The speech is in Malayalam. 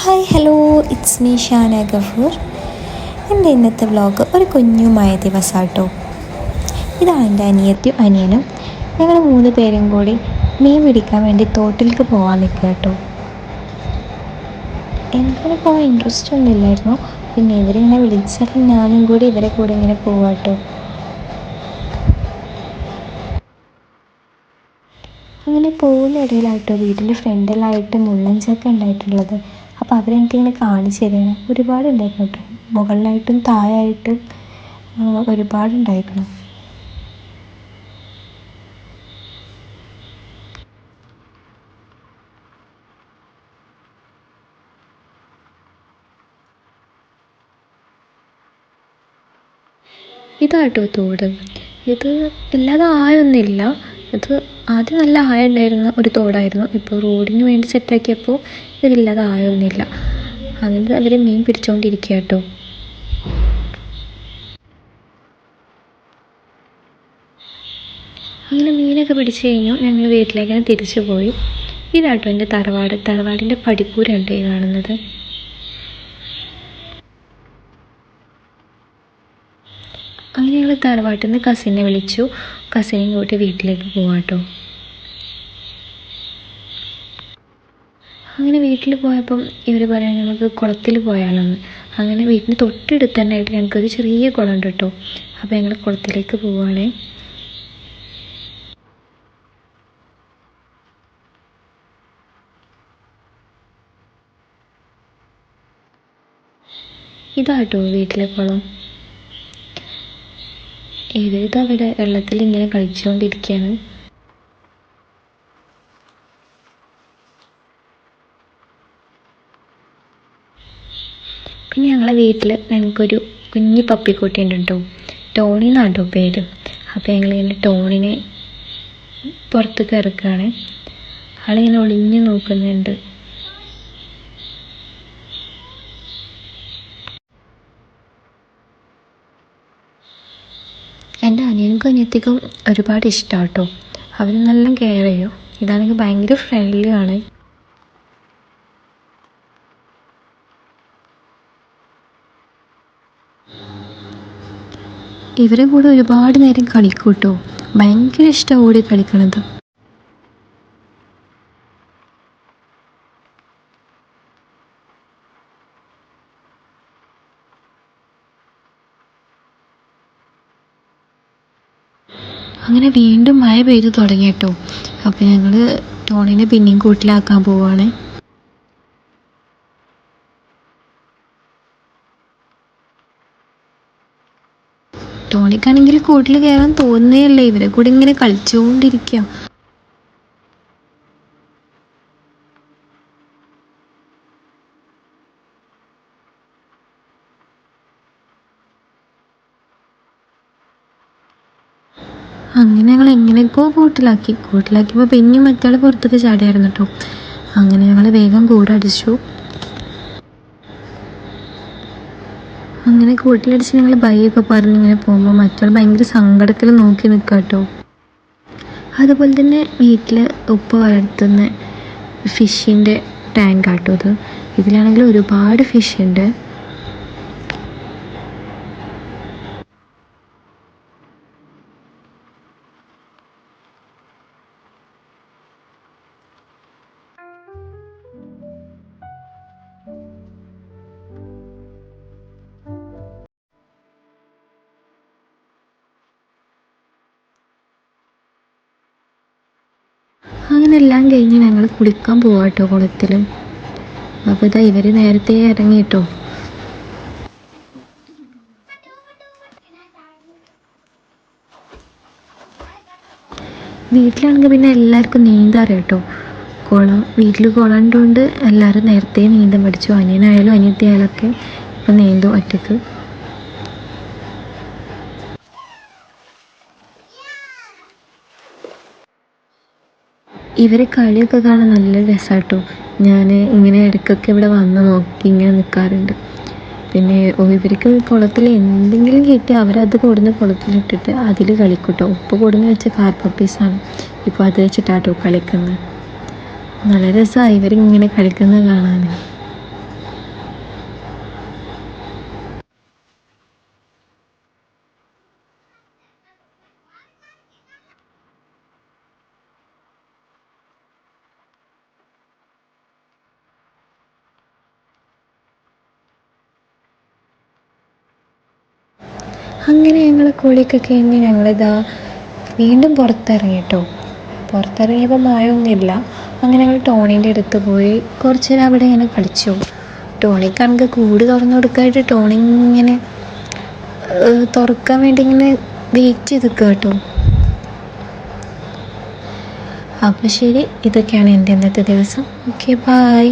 Hi hello, it's me Shana Gafoor. എൻ്റെ ഇന്നത്തെ വ്ളോഗ് ഒരു കുഞ്ഞുമായ ദിവസമാട്ടോ. ഇതാണ് എൻ്റെ അനിയത്തിയും അനിയനും. ഞങ്ങൾ 3 പേരും കൂടി മീൻ പിടിക്കാൻ വേണ്ടി തോട്ടിലേക്ക് പോകാൻ നിൽക്കുക കേട്ടോ. എനിക്കങ്ങനെ പോകാൻ ഇൻട്രസ്റ്റ് ഒന്നും ഇല്ലായിരുന്നു. പിന്നെ ഇവരിങ്ങനെ വിളിച്ചപ്പോൾ ഞാനും കൂടി ഇവരെ കൂടെ ഇങ്ങനെ പോവാം കേട്ടോ. അങ്ങനെ പോകുന്ന ഇടയിലായിട്ടോ വീട്ടിൻ്റെ ഫ്രണ്ടിലായിട്ട് മുള്ളൻചക്ക ഉണ്ടായിട്ടുള്ളത്. അപ്പോൾ അവരെനിക്കിങ്ങനെ കാണിച്ചു തരികയാണ്. ഒരുപാടുണ്ടായിരുന്നു കേട്ടോ, മുകളിലായിട്ടും താഴായിട്ടും ഒരുപാടുണ്ടായിരുന്നു. ഇതാട്ടോ തോട്. ഇത് ഇല്ലാതെ ആയൊന്നുമില്ല. ഇത് ആദ്യം നല്ല ആയം ഉണ്ടായിരുന്ന ഒരു തോടായിരുന്നു. ഇപ്പോൾ റോഡിന് വേണ്ടി സെറ്റാക്കിയപ്പോൾ ഇതില്ലാതെ ആയൊന്നുമില്ല. അതിൽ അവർ മീൻ പിടിച്ചുകൊണ്ടിരിക്കുക കേട്ടോ. അങ്ങനെ മീനൊക്കെ പിടിച്ച് കഴിഞ്ഞു. ഞങ്ങൾ വീട്ടിലേക്ക് തിരിച്ചു പോയി. ഇതാട്ടോ എൻ്റെ തറവാടിൻ്റെ പടിപ്പൂരുണ്ട് ഈ കാണുന്നത്. അങ്ങനെ ഞങ്ങൾ തറവാട്ടിൽ നിന്ന് കസിനെ വിളിച്ചു. കസിനെയും കൂട്ടി വീട്ടിലേക്ക് പോവാം കേട്ടോ. അങ്ങനെ വീട്ടിൽ പോയപ്പം ഇവർ പറയാൻ നമുക്ക് കുളത്തിൽ പോയാലോന്ന്. അങ്ങനെ വീട്ടിന് തൊട്ടടുത്ത് തന്നെ ആയിട്ട് ഞങ്ങൾക്കൊരു ചെറിയ കുളം ഉണ്ട് കേട്ടോ. അപ്പോൾ ഞങ്ങൾ കുളത്തിലേക്ക് പോവുകയാണ്. ഇതാട്ടോ വീട്ടിലെ കുളം. ഇവരിതവിടെ വെള്ളത്തിൽ ഇങ്ങനെ കളിച്ചുകൊണ്ടിരിക്കുകയാണ്. പിന്നെ ഞങ്ങളെ വീട്ടിൽ ഞങ്ങൾക്കൊരു കുഞ്ഞു പപ്പിക്കുട്ടി ഉണ്ട് കേട്ടോ. ടോണി എന്നാട്ടോ പേര്. അപ്പോൾ ഞങ്ങളിങ്ങനെ ടോണിനെ പുറത്തേക്ക് ഇറക്കുകയാണ്. ആളിങ്ങനെ ഒളിഞ്ഞു നോക്കുന്നുണ്ട്. എൻ്റെ അനിയനും അനിയത്തിക്കും ഒരുപാട് ഇഷ്ടമാണ് കേട്ടോ. അവർ നല്ല കെയർ ചെയ്യും. ഇതാണെങ്കിൽ ഭയങ്കര ഫ്രണ്ട്ലി ആണ്. ഇവരെ കൂടെ ഒരുപാട് നേരം കളിക്കും കേട്ടോ. ഭയങ്കര ഇഷ്ടം ഓടി കളിക്കണത്. അങ്ങനെ വീണ്ടും മഴ പെയ്തു തുടങ്ങി കേട്ടോ. അപ്പോൾ ഞങ്ങൾ ടോണിനെ പിന്നെയും കൂട്ടിലാക്കാൻ പോവുകയാണ്. ടോണിക്കാണെങ്കിൽ കൂട്ടിൽ കയറാൻ തോന്നുന്നേയല്ലേ. ഇവരെ കൂടെ ഇങ്ങനെ കളിച്ചുകൊണ്ടിരിക്കുക. അങ്ങനെ ഞങ്ങൾ എങ്ങനെയൊക്കെയോ കൂട്ടിലാക്കിയപ്പോൾ പിന്നെയും മറ്റാൾ പുറത്തേക്ക് ചാടിയായിരുന്നു കേട്ടോ. അങ്ങനെ ഞങ്ങൾ വേഗം കൂടടിച്ചു. അങ്ങനെ കൂട്ടിലടിച്ച് ഞങ്ങൾ ബൈയൊക്കെ പറഞ്ഞ് ഇങ്ങനെ പോകുമ്പോൾ മറ്റാൾ ഭയങ്കര സങ്കടത്തിൽ നോക്കി നിൽക്കുക കേട്ടോ. അതുപോലെ തന്നെ വീട്ടിൽ ഉപ്പ വളർത്തുന്ന ഫിഷിൻ്റെ ടാങ്ക് ആട്ടോ ഇത്. ഇതിലാണെങ്കിൽ ഒരുപാട് ഫിഷ് ഉണ്ട്. അങ്ങനെ എല്ലാം കഴിഞ്ഞ് ഞങ്ങൾ കുളിക്കാൻ പോവാം കേട്ടോ കുളത്തിൽ. അപ്പോൾ ഇതാ ഇവർ നേരത്തെ ഇറങ്ങി കേട്ടോ. വീട്ടിലാണെങ്കിൽ പിന്നെ എല്ലാവർക്കും നീന്താൻ അറിയാം കേട്ടോ. വീട്ടിൽ കുളം ഉള്ളതുകൊണ്ട് എല്ലാവരും നേരത്തെ നീന്തം പഠിച്ചു. അനിയനായാലും അനിയത്തിയായാലും ഒക്കെ ഇപ്പം നീന്തും ഒറ്റക്ക്. ഇവരെ കളിയൊക്കെ കാണാൻ നല്ല രസമാണ് കേട്ടോ. ഞാൻ ഇങ്ങനെ ഇടയ്ക്കൊക്കെ ഇവിടെ വന്ന് നോക്കി ഇങ്ങനെ നിൽക്കാറുണ്ട്. പിന്നെ ഇവർക്ക് കുളത്തിൽ എന്തെങ്കിലും കിട്ടിയാൽ അവരത് കൊടുന്ന് കുളത്തിലിട്ടിട്ട് അതിൽ കളിക്കും കേട്ടോ. ഉപ്പ് കൊടുന്ന് വെച്ച കാർപ്പപ്പീസാണ്. ഇപ്പോൾ അത് വെച്ചിട്ടാട്ടോ കളിക്കുന്നത്. നല്ല രസമാണ് ഇവരിങ്ങനെ കളിക്കുന്നത് കാണാൻ. അങ്ങനെ ഞങ്ങൾ കുളിയൊക്കെ കഴിഞ്ഞ് ഞങ്ങളിതാ വീണ്ടും പുറത്തിറങ്ങി കേട്ടോ. പുറത്തിറങ്ങിയപ്പോൾ മഴയൊന്നുമില്ല. അങ്ങനെ ഞങ്ങൾ ടോണീൻ്റെ അടുത്ത് പോയി കുറച്ച് നേരം അവിടെ ഇങ്ങനെ കളിച്ചു. ടോണിക്കാണെങ്കിൽ കൂട് തുറന്നു കൊടുക്കാനായിട്ട് ടോണി ഇങ്ങനെ തുറക്കാൻ വേണ്ടി ഇങ്ങനെ വെയിറ്റ് ചെയ്ത് നിൽക്കുക കേട്ടോ. അപ്പോൾ ശരി, ഇതൊക്കെയാണ് എൻ്റെ ഇന്നത്തെ ദിവസം. Okay, bye.